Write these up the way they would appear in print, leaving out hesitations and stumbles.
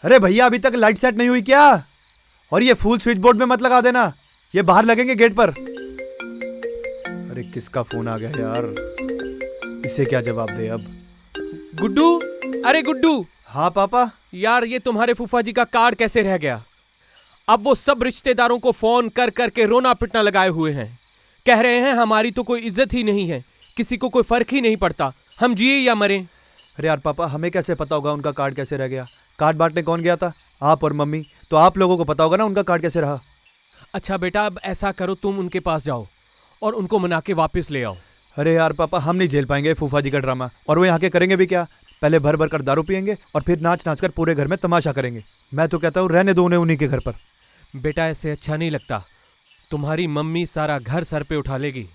अरे भैया अभी तक लाइट सेट नहीं हुई क्या? और ये फूल स्विच बोर्ड में मत लगा देना, ये बाहर लगेंगे गेट पर। अरे किसका फोन आ गया यार, इसे क्या जवाब दे अब। गुड्डू, अरे गुड्डू। हाँ पापा। यार ये तुम्हारे फूफा जी का कार्ड कैसे रह गया? अब वो सब रिश्तेदारों को फोन कर करके रोना पिटना लगाए हुए हैं। कह रहे हैं हमारी तो कोई इज्जत ही नहीं है, किसी को कोई फर्क ही नहीं पड़ता, हम जिए या मरे। अरे यार पापा, हमें कैसे पता होगा उनका कार्ड कैसे रह गया? कार्ड बांटने कौन गया था? आप और मम्मी। तो आप लोगों को पता होगा ना उनका कार्ड कैसे रहा। अच्छा बेटा, अब ऐसा करो, तुम उनके पास जाओ और उनको मना के वापस ले आओ। अरे यार पापा, हम नहीं झेल पाएंगे फूफा जी का ड्रामा। और वो यहाँ के करेंगे भी क्या? पहले भर भर कर दारू पियेंगे और फिर नाच नाच कर पूरे घर में तमाशा करेंगे। मैं तो कहता हूँ रहने दो उन्हें उन्हीं के घर पर। बेटा ऐसे अच्छा नहीं लगता, तुम्हारी मम्मी सारा घर सर पे उठा लेगी,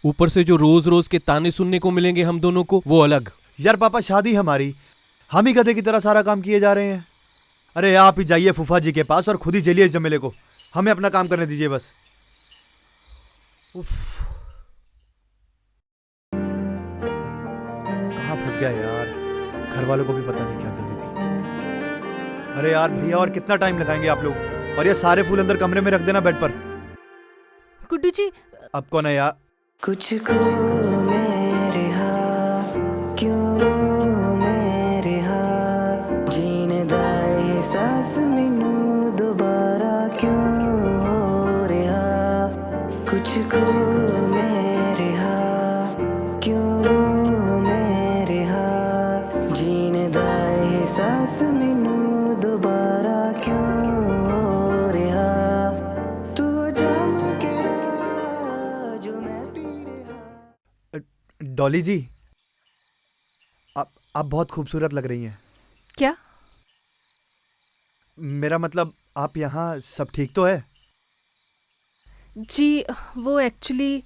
ऊपर से जो रोज रोज के ताने सुनने को मिलेंगे हम दोनों को, वो अलग। यार पापा, शादी हमारी, हम ही गधे की तरह सारा काम किए जा रहे हैं। अरे आप ही जाइए फूफा जी के पास और खुद ही झेलिए इस झमेले को, हमें अपना काम करने दीजिए बस। कहाँ फंस गया यार, घर वालों को भी पता नहीं क्या जल्दी थी। अरे यार भैया, और कितना टाइम लगाएंगे आप लोग? और ये सारे फूल अंदर कमरे में रख देना बेड पर। गुड्डू जी, अब कौन है यार? कुछ को मेरे क्यों मेरे जीने दाए सांस मिनू दोबारा क्यों हो रहा। कुछ को मेरे क्यों मेरे जीने दाए सांस मिनू दोबारा क्यों हो रहा। तू जाम केड़ा जो मैं पी रहा। डॉली जी, आप बहुत खूबसूरत लग रही हैं। क्या? मेरा मतलब आप यहाँ सब ठीक तो है? जी वो एक्चुअली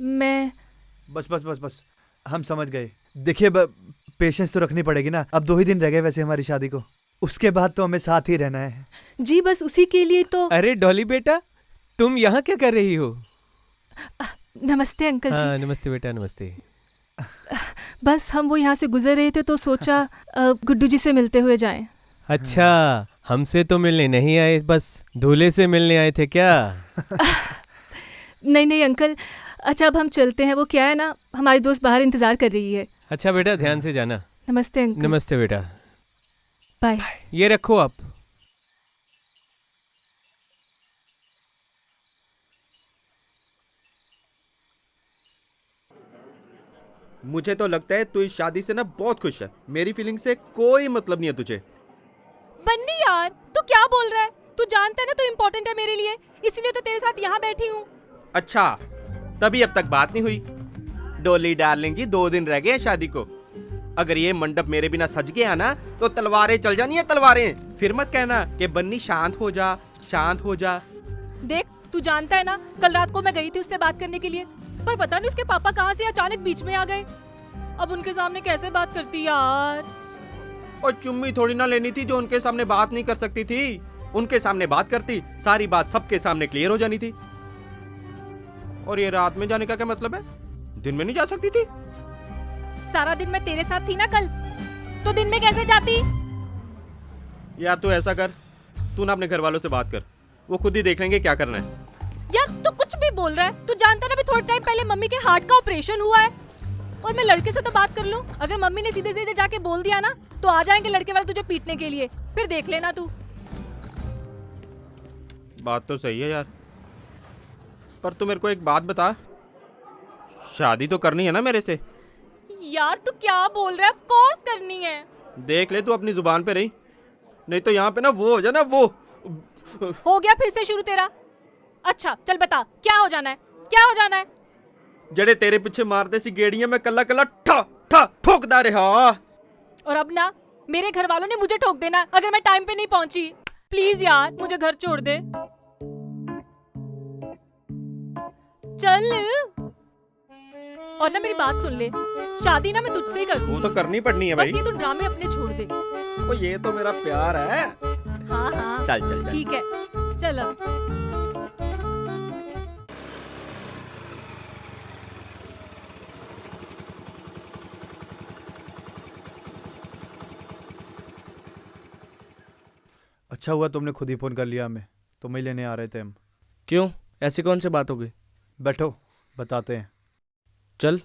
मैं बस बस बस बस, हम समझ गए। देखिए पेशेंस तो रखनी पड़ेगी ना, अब 2 ही दिन रह गए वैसे हमारी शादी को, उसके बाद तो हमें साथ ही रहना है। जी बस उसी के लिए तो। अरे डॉली बेटा, तुम यहाँ क्या कर रही हो? नमस्ते अंकल जी। हाँ नमस्ते बेटा, नमस्ते। बस हम वो यहाँ से गुजर रहे थे तो सोचा गुड्डू जी से मिलते हुए जाएं। अच्छा, हमसे तो मिलने नहीं आए, बस दूल्हे से मिलने आए थे क्या? नहीं नहीं अंकल, अच्छा अब हम चलते हैं, वो क्या है ना, हमारी दोस्त बाहर इंतजार कर रही है। अच्छा बेटा, ध्यान से जाना। नमस्ते अंकल। नमस्ते बेटा। बाय। ये रखो आप। मुझे तो लगता है तू इस शादी से ना बहुत खुश है, मेरी फीलिंग से कोई मतलब नहीं है तुझे। बन्नी यार, तू क्या बोल रहा है? तू जानता है ना तू इम्पोर्टेंट है मेरे लिए, इसलिए तो तेरे साथ यहाँ बैठी हूँ। अच्छा, तभी अब तक बात नहीं हुई। डोली डार्लिंग जी, 2 दिन रह गए हैं शादी को। अगर ये मंडप मेरे बिना सज गया ना तो तलवारें चल जानी है, तलवारें। फिर मत कहना कि बन्नी शांत हो जा, शांत हो जा। देख तू जानता है ना, कल रात को मैं गई थी उससे बात करने के लिए, पर पता नहीं उसके पापा कहाँ से अचानक बीच में आ गए। अब उनके सामने कैसे बात करती यार। और चुम्मी थोड़ी ना लेनी थी जो उनके सामने बात नहीं कर सकती थी। उनके सामने बात करती, सारी बात सबके सामने क्लियर हो जानी थी। और ये रात में जाने का क्या मतलब है? दिन में नहीं जा सकती थी? सारा दिन मैं तेरे साथ थी ना कल, तो दिन में कैसे जाती? यार तू ऐसा कर, तू ना अपने घर वालों से बात कर, वो खुद ही देख लेंगे क्या करना है। यार तू कुछ भी बोल रहा है। तू जानता है ना, अभी थोड़ा टाइम पहले मम्मी के हार्ट का ऑपरेशन हुआ है, और मैं लड़के से तो बात कर लूं। अगर मम्मी ने सीधे सीधे जाके बोल दिया ना तो आ जाएंगे लड़के वाले तुझे पीटने के लिए, फिर देख लेना तू। बात तो सही है यार, पर तू मेरे को एक बात बता, शादी तो करनी है ना मेरे से? यार तू क्या बोल रहा है? ऑफ कोर्स करनी है। देख ले तू अपनी जुबान पे रही, नहीं तो यहाँ पे ना वो हो जाए ना वो। हो गया फिर से शुरू तेरा। अच्छा चल बता, क्या हो जाना है? क्या हो जाना है? जड़े तेरे पीछे मारते सी गेड़ियां मैं कल्ला कल्ला ठा ठा ठोकदा रहा। और अब ना मेरे घर वालों ने मुझे ठोक देना अगर मैं टाइम पे नहीं पहुंची। प्लीज यार मुझे घर छोड़ दे। चल, और ना मेरी बात सुन ले, शादी ना मैं तुझसे ही करूंगी। वो तो करनी पड़नी है बस भाई। ये तू ड्रामे अपने छोड़ दे। ओ ये तो मेरा प्यार है। हाँ हाँ चल चल चल। ठीक है, चल अब। अच्छा हुआ तुमने खुद ही फोन कर लिया हमें, तो मैं लेने आ रहे थे हम। क्यों, ऐसी कौन सी बात हो गई? बैठो बताते हैं। चल।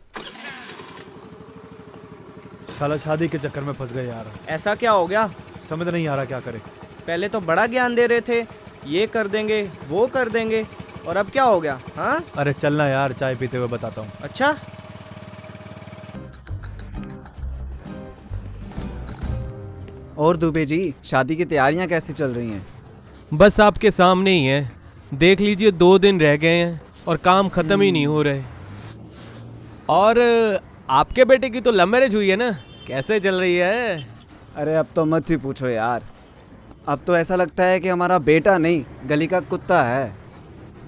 साला शादी के चक्कर में फंस गए यार, ऐसा क्या हो गया? समझ नहीं आ रहा क्या करे। पहले तो बड़ा ज्ञान दे रहे थे, ये कर देंगे वो कर देंगे, और अब क्या हो गया? हाँ, अरे चलना यार, चाय पीते हुए बताता हूँ। अच्छा। और दुबे जी, शादी की तैयारियां कैसी चल रही हैं? बस आपके सामने ही है, देख लीजिए 2 दिन रह गए हैं और काम खत्म ही नहीं हो रहे। और आपके बेटे की तो लव मैरिज हुई है ना, कैसे चल रही है? अरे अब तो मत ही पूछो यार, अब तो ऐसा लगता है कि हमारा बेटा नहीं गली का कुत्ता है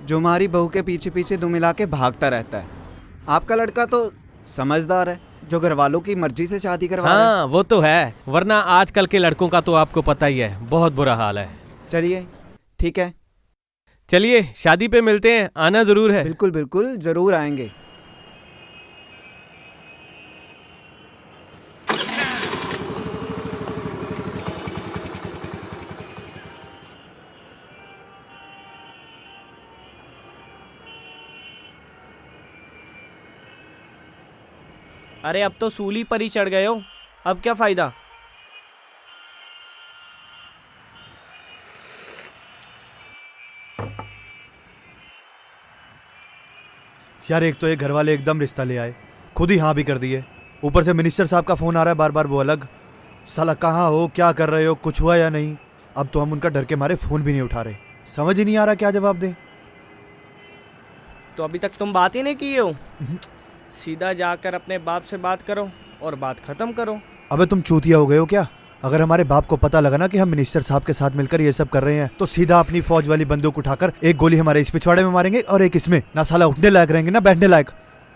जो हमारी बहू के पीछे पीछे दुम मिला के भागता रहता है। आपका लड़का तो समझदार है, जो घर वालों की मर्जी से शादी करवा रहा है। हाँ वो तो है, वरना आजकल के लड़कों का तो आपको पता ही है, बहुत बुरा हाल है। चलिए ठीक है, चलिए शादी पे मिलते हैं, आना जरूर है। बिल्कुल बिल्कुल जरूर आएंगे। अरे अब तो सूली पर ही चढ़ गए हो, अब क्या फायदा? यार एक तो ये घर वाले एकदम रिश्ता ले आए, खुद ही हाँ भी कर दिए, ऊपर से मिनिस्टर साहब का फोन आ रहा है बार बार, वो अलग। साला कहाँ हो, क्या कर रहे हो, कुछ हुआ या नहीं? अब तो हम उनका डर के मारे फोन भी नहीं उठा रहे, समझ ही नहीं आ रहा क्या जवाब दें। तो अभी तक तुम बात ही नहीं की हो। सीधा जाकर अपने बाप से बात करो और बात खत्म करो। अबे तुम चूतिया हो गए हो क्या? अगर हमारे बाप को पता लगा ना कि हम मिनिस्टर साहब के साथ मिलकर ये सब कर रहे हैं, तो सीधा अपनी फौज वाली बंदूक उठाकर एक गोली हमारे इस पिछवाड़े में मारेंगे और एक इसमें। ना साला उठने लायक रहेंगे ना बैठने लायक।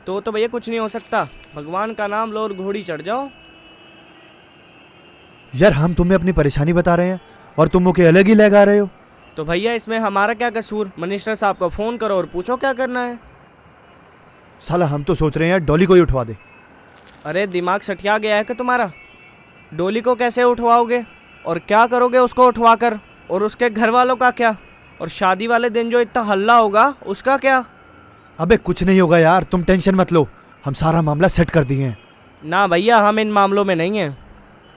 तो भैया कुछ नहीं हो सकता, भगवान का नाम लो और घोड़ी चढ़ जाओ। यार हम तुम्हें अपनी परेशानी बता रहे हैं और तुम मुझे अलग ही लगा रहे हो। तो भैया इसमें हमारा क्या कसूर? मिनिस्टर साहब को फोन करो और पूछो क्या करना है। साला हम तो सोच रहे हैं यार डॉली को ही उठवा दे। अरे दिमाग सठिया गया है कि तुम्हारा? डोली को कैसे उठवाओगे और क्या करोगे उसको उठवाकर? और उसके घर वालों का क्या? और शादी वाले दिन जो इतना हल्ला होगा उसका क्या? अबे कुछ नहीं होगा यार, तुम टेंशन मत लो, हम सारा मामला सेट कर दिए हैं। ना भैया, हम इन मामलों में नहीं हैं,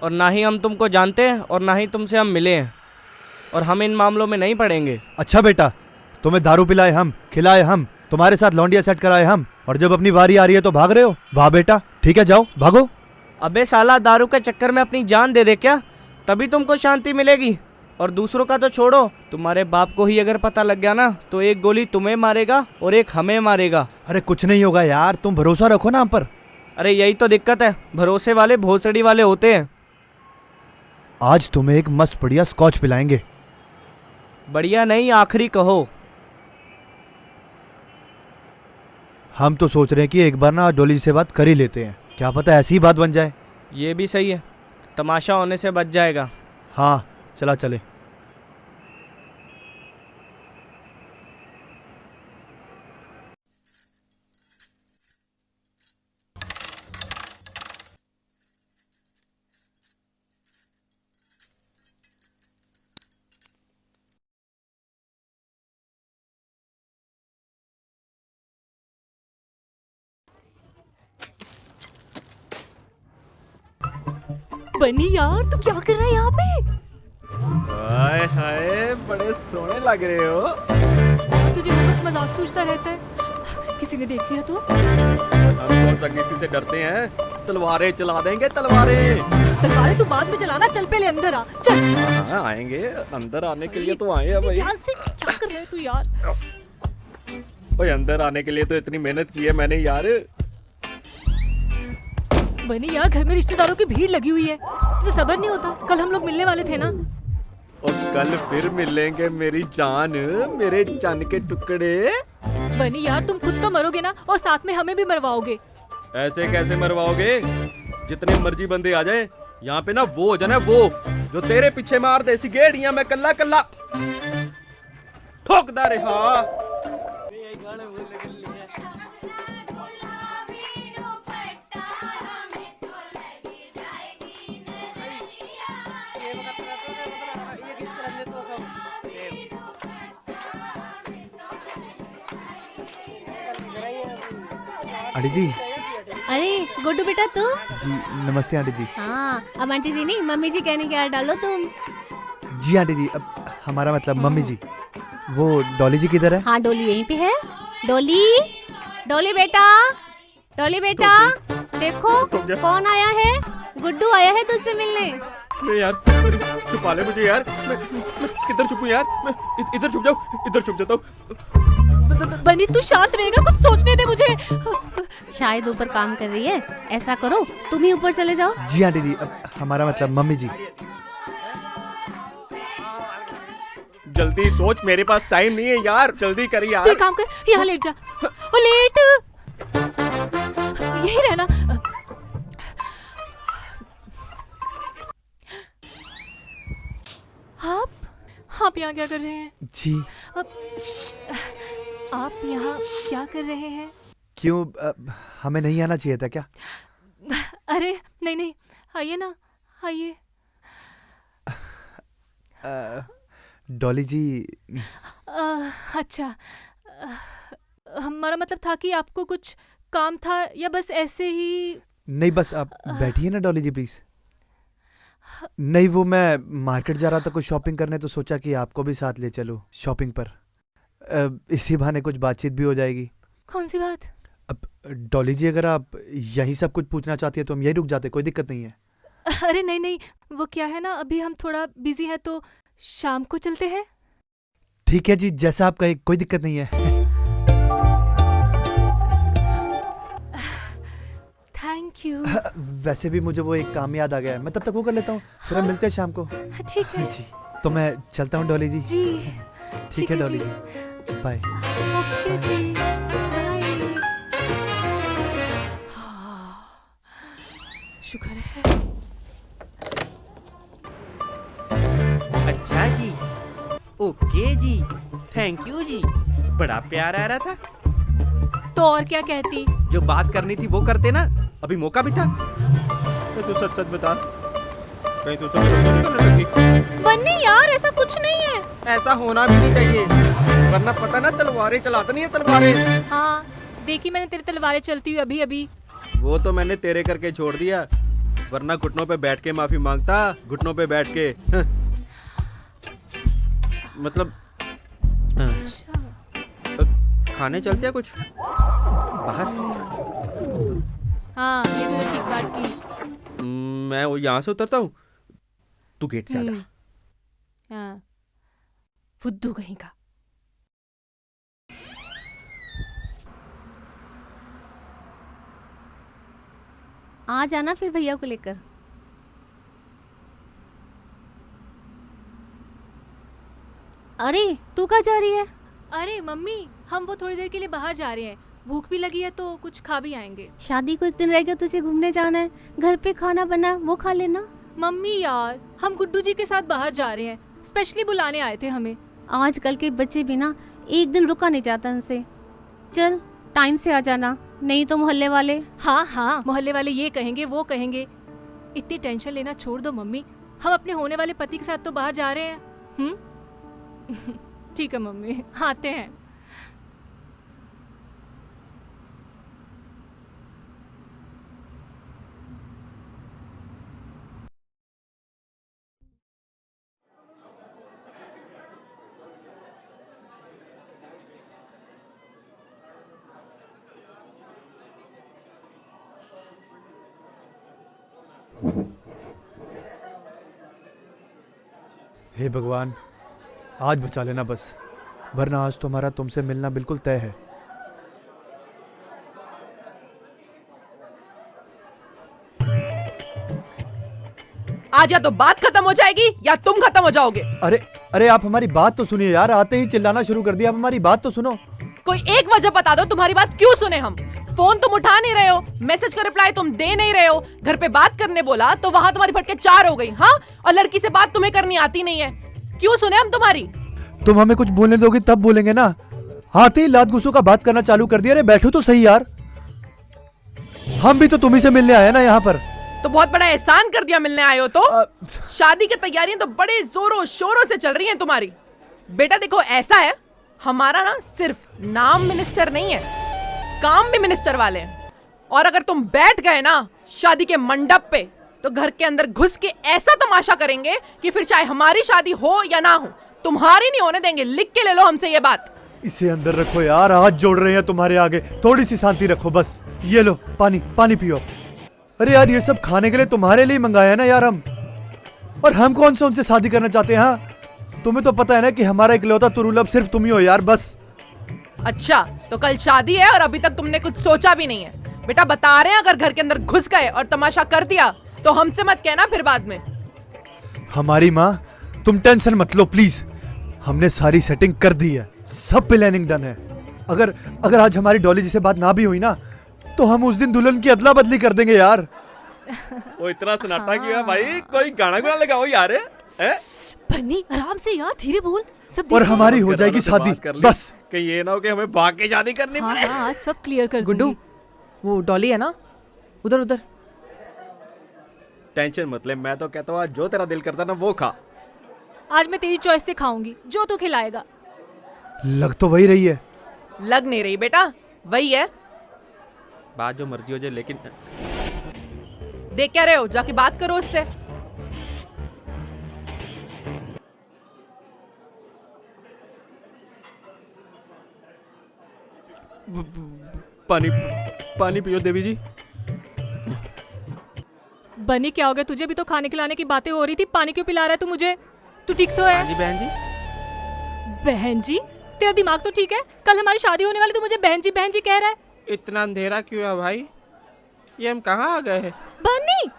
और ना ही हम तुमको जानते हैं और ना ही तुमसे हम मिले हैं, और हम इन मामलों में नहीं पड़ेंगे। अच्छा बेटा, तुम्हें दारू पिलाए हम, खिलाए हम, तुम्हारे साथ लौंडिया सेट कराए हम, और जब अपनी बारी आ रही है तो भाग रहे हो। वाह बेटा, ठीक है जाओ भागो। अबे साला, दारू के चक्कर में अपनी जान दे दे क्या? तभी तुमको शांति मिलेगी। और दूसरों का तो छोड़ो, तुम्हारे बाप को ही अगर पता लग गया ना तो एक गोली तुम्हें मारेगा और एक हमें मारेगा। अरे कुछ नहीं होगा यार, तुम भरोसा रखो ना हम पर। अरे यही तो दिक्कत है, भरोसे वाले भोसड़ी वाले होते हैं। आज तुम्हें एक मस्त बढ़िया स्कॉच पिलाएंगे। बढ़िया नहीं, आखिरी कहो। हम तो सोच रहे हैं कि एक बार ना डोली से बात कर ही लेते हैं, क्या पता ऐसी ही बात बन जाए। ये भी सही है, तमाशा होने से बच जाएगा। हाँ चला चले। बनी यार, तू क्या कर रहा है यहाँ पे? हाय हाय, बड़े सोने लग रहे हो। तुझे बस मजाक सोचता रहता है, किसी ने देख लिया तो? हम कौन सा किसी से डरते हैं? तलवारें चला देंगे, तलवारें। तलवारें तू बाद में चलाना, चल पहले अंदर आ, चल। हाँ आएंगे, अंदर आने के लिए तो आए हैं भाई। ध्यान से, क्या कर रहे है तू यार? भाई अंदर आने के लिए तो इतनी मेहनत की है मैंने यार। बनी यार, घर में रिश्तेदारों की भीड़ लगी हुई है, तुझे सब्र नहीं होता? कल हम लोग मिलने वाले थे ना। और कल फिर मिलेंगे मेरी जान, मेरे जान के टुकड़े। बनी यार, तुम खुद तो मरोगे ना, और साथ में हमें भी मरवाओगे। ऐसे कैसे मरवाओगे? जितने मर्जी बंदे आ जाए यहाँ पे ना, वो हो जाना वो जो तेरे पीछे मार दे सिगेड़ियां, मैं कल्ला कल्ला ठोकदा रहा। आंटी जी। अरे गुड्डू बेटा तुम? जी नमस्ते आंटी जी। हाँ, अब आंटी जी नहीं मम्मी जी कहने के यार डालो तुम। जी आंटी जी, अब हमारा मतलब मम्मी जी। वो डॉली जी किधर है? हाँ डोली यहीं पे है। डोली, डोली बेटा, डोली बेटा, देखो कौन आया है। गुड्डू आया है तुझसे मिलने। मैं यार, छुपा ले मुझे यार। मैं किधर छुपूं यार? मैं इधर छुप जाऊं, इधर छुप जाता हूँ। बनी तू शांत रहेगा, कुछ सोचने दे मुझे। शायद ऊपर काम कर रही है। ऐसा करो तुम ही ऊपर चले जाओ। जी आंटी जी, अब हमारा मतलब मम्मी जी। जल्दी सोच, मेरे पास टाइम नहीं है यार, जल्दी कर तू यार। एक काम कर, यहाँ लेट जा। ओ लेट, यही रहना। आप यहाँ क्या कर रहे हैं? जी आप यहाँ क्या कर रहे हैं? क्यों, हमें नहीं आना चाहिए था क्या? अरे नहीं नहीं, आइए ना, आइए। डॉली जी। अच्छा, हमारा मतलब था कि आपको कुछ काम था या बस ऐसे ही? नहीं बस आप बैठिए ना डॉली जी प्लीज। नहीं वो मैं मार्केट जा रहा था कुछ शॉपिंग करने, तो सोचा कि आपको भी साथ ले चलो शॉपिंग पर। इसी बहाने कुछ बातचीत भी हो जाएगी। कौन सी बात? अब डॉली जी अगर आप यही सब कुछ पूछना चाहती है तो हम यही रुक जाते, कोई दिक्कत नहीं है। अरे नहीं नहीं, वो क्या है ना, अभी हम थोड़ा बिजी हैं तो शाम को चलते हैं। ठीक है जी, जैसा आप कहे, कोई दिक्कत नहीं है। Thank you. वैसे भी मुझे वो एक काम याद आ गया है, मैं तब तक वो कर लेता हूँ, फिर हम मिलते हैं शाम को। ठीक है जी तो मैं चलता हूँ डॉली जी। जी। ठीक है डॉली जी। जी, बाय। ओके जी, बाय। शुक्र है। अच्छा जी, ओके जी, थैंक यू जी। बड़ा प्यार आ रहा था। तो और क्या कहती? जो बात करनी थी वो करते ना, अभी मौका भी था। तू सच सच बता, कहीं तू बन्नी यार, ऐसा कुछ नहीं है। ऐसा होना भी नहीं चाहिए, वरना पता ना तलवारें चलाता नहीं है, तलवारें। हाँ देखी मैंने तेरी तलवारें चलती हुई अभी अभी। वो तो मैंने तेरे करके छोड़ दिया, वरना घुटनों पे बैठ के माफी मांगता, घुटनों पे बैठ के। मतलब खाने चलते हैं कुछ बाहर। हाँ ये तो ठीक बात की। मैं वो यहाँ से उतरता हूँ, तू गेट से आ जा। हाँ फुद्दू कहीं का। आ जाना फिर भैया को लेकर। अरे तू कहाँ जा रही है? अरे मम्मी, हम वो थोड़ी देर के लिए बाहर जा रहे हैं, भूख भी लगी है तो कुछ खा भी आएंगे। शादी को एक दिन रह गया, तुझे घूमने जाना है, घर पे खाना बना वो खा लेना। मम्मी यार, हम गुड्डू जी के साथ बाहर जा रहे हैं, स्पेशली बुलाने आए थे हमें। आजकल के बच्चे भी ना एक दिन रुका नहीं जाता उनसे। चल टाइम से आ जाना, नहीं तो मोहल्ले वाले। हाँ हाँ, मोहल्ले वाले ये कहेंगे वो कहेंगे। इतनी टेंशन लेना छोड़ दो मम्मी, हम अपने होने वाले पति के साथ तो बाहर जा रहे हैं। ठीक है मम्मी, आते हैं। हे भगवान, आज बचा लेना बस, वरना आज तो हमारा तुमसे मिलना बिल्कुल तय है। आज या तो बात खत्म हो जाएगी या तुम खत्म हो जाओगे। अरे अरे आप हमारी बात तो सुनिए यार, आते ही चिल्लाना शुरू कर दिया। आप हमारी बात तो सुनो। कोई एक वजह बता दो, तुम्हारी बात क्यों सुने हम। फोन तुम उठा नहीं रहे हो, मैसेज का रिप्लाई तुम दे नहीं रहे हो, घर पे बात करने बोला तो वहां तुम्हारी फटके 4 हो गई। हाँ, और लड़की से बात तुम्हें करनी आती नहीं है, क्यों सुने हम तुम्हारी। तुम हमें कुछ बोलने दोगी तब बोलेंगे ना, आते ही लात गुस्सों का बात करना चालू कर दिया। अरे बैठो तो सही यार, हम भी तो तुम्ही से मिलने आए ना यहाँ पर। तो बहुत बड़ा एहसान कर दिया मिलने आए हो तो। शादी की तैयारियां तो बड़े जोरों शोरों से चल रही हैं तुम्हारी। बेटा देखो ऐसा है, हमारा ना सिर्फ नाम मिनिस्टर नहीं है, काम भी मिनिस्टर वाले हैं। और अगर तुम बैठ गए ना शादी के मंडप पे तो घर के अंदर घुस के ऐसा तमाशा करेंगे कि फिर चाहे हमारी शादी हो या ना हो तुम्हारी नहीं होने देंगे। लिख के ले लो हमसे ये बात। इसे अंदर रखो यार, हाथ जोड़ रहे हैं तुम्हारे आगे, थोड़ी सी शांति रखो बस। ये लो पानी, पानी पियो। अरे यार ये सब खाने के लिए तुम्हारे लिए मंगाया है ना यार हम, और हम कौन से उनसे शादी करना चाहते हैं? हाँ तुम्हें तो पता है ना कि हमारा इकलौता तुरुल सिर्फ तुम ही हो यार, बस। अच्छा तो कल शादी है और अभी तक तुमने कुछ सोचा भी नहीं है। बेटा बता रहे हैं अगर घर के अंदर घुस गए और तमाशा कर दिया तो हमसे मत कहना फिर बाद में। हमारी माँ तुम टेंशन मत लो प्लीज, हमने सारी सेटिंग कर दी है, सब प्लानिंग डन है। अगर आज हमारी डॉली जी से बात ना भी हुई ना तो हम उस दिन दुल्हन की अदला बदली कर देंगे यार। वो इतना सन्नाटा क्यों है भाई? कोई गाना गुना लगाओ यार। बन्नी आराम से यार, धीरे बोल, सब और हमारी हो जाएगी शादी बस। कहीं ये ना हो कि हमें भाग के शादी करनी हाँ पड़े। हाँ सब क्लियर कर गुड्डू दूंगी। वो डॉली है ना उधर उधर। टेंशन मत ले, मैं तो कहता हूँ आज जो तेरा दिल करता ना वो खा। आज मैं तेरी चॉइस से खाऊंगी जो तू खिलाएगा। लग तो वही रही है। लग नहीं रही बेटा, वही है। बात जो मर्जी हो जाए लेकिन देख क्या रहे हो, जाके बात करो उससे। पानी पानी पियो देवी जी। बनी क्या हो गया तुझे? भी तो खाने खिलाने की बातें हो रही थी, पानी क्यों पिला रहा है तू मुझे? तू ठीक तो है? जी बहन जी। बहन जी? तेरा दिमाग तो ठीक है? कल हमारी शादी होने वाली, तू मुझे बहन जी कह रहा है। इतना अंधेरा क्यों है भाई? ये हम कहाँ आ गए हैं? बनी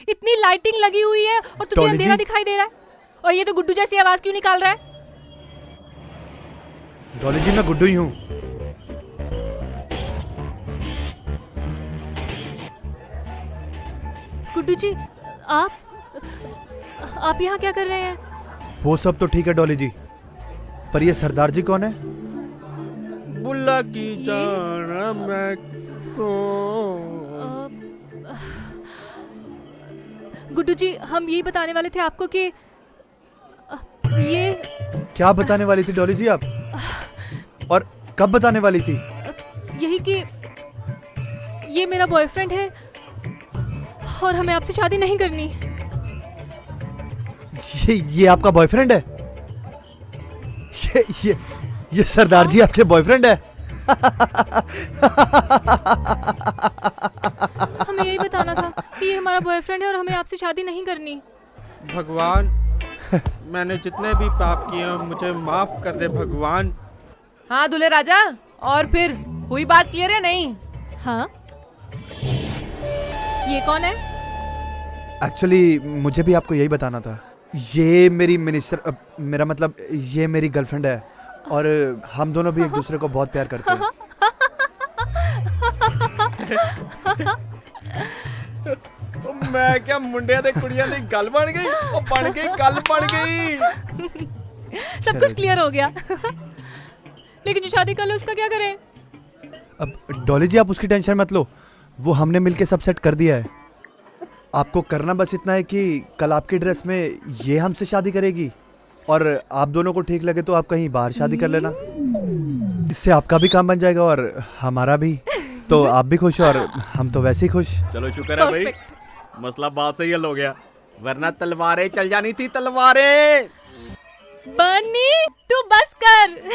इतनी लाइटिंग लगी हुई है और तुझे टॉली अंधेरा जी? दिखाई दे रहा है, और ये तो गुड्डू जैसी आवाज क्यों निकाल रहा है? डॉली जी मैं गुड्डू ही हूँ। गुड्डू जी आप यहाँ क्या कर रहे हैं? वो सब तो ठीक है डॉली जी, पर ये सरदार जी कौन है? बुल्ला की जान मैं को। गुड्डू जी हम यही बताने वाले थे आपको कि ये क्या बताने वाली थी डॉली जी आप? और कब बताने वाली थी? यही कि ये मेरा बॉयफ्रेंड है और हमें आपसे शादी नहीं करनी। ये आपका बॉयफ्रेंड है? ये सरदार जी आपके बॉयफ्रेंड है? हमें यही बताना था कि ये हमारा बॉयफ्रेंड है और हमें आपसे शादी नहीं करनी। भगवान मैंने जितने भी पाप किए हैं मुझे माफ कर दे भगवान। हाँ दूल्हे राजा, और फिर हुई बात क्लियर है नहीं? हाँ ये कौन है? एक्चुअली मुझे भी आपको यही बताना था। ये मेरी मेरा मतलब ये मेरी गर्लफ्रेंड है और हम दोनों भी एक दूसरे को बहुत प्यार करते हैं। मैं क्या मुंडिया दे कुड़िया दी गल बन गई? ओ बन गई, गल बन गई। सब कुछ क्लियर हो गया। लेकिन जो शादी कर लो उसका क्या करें? अब डॉली जी आप उसकी टेंशन मत लो, वो हमने मिलके सब सेट कर दिया है। आपको करना बस इतना है कि कल आपकी ड्रेस में ये हमसे शादी करेगी और आप दोनों को ठीक लगे तो आप कहीं बाहर शादी कर लेना। इससे आपका भी काम बन जाएगा और हमारा भी, तो आप भी खुश और हम तो वैसे ही खुश। चलो शुक्र है भाई, मसला बात से ही हल हो गया, वरना तलवारें चल जानी थी, तलवारें। बनी तू बस कर।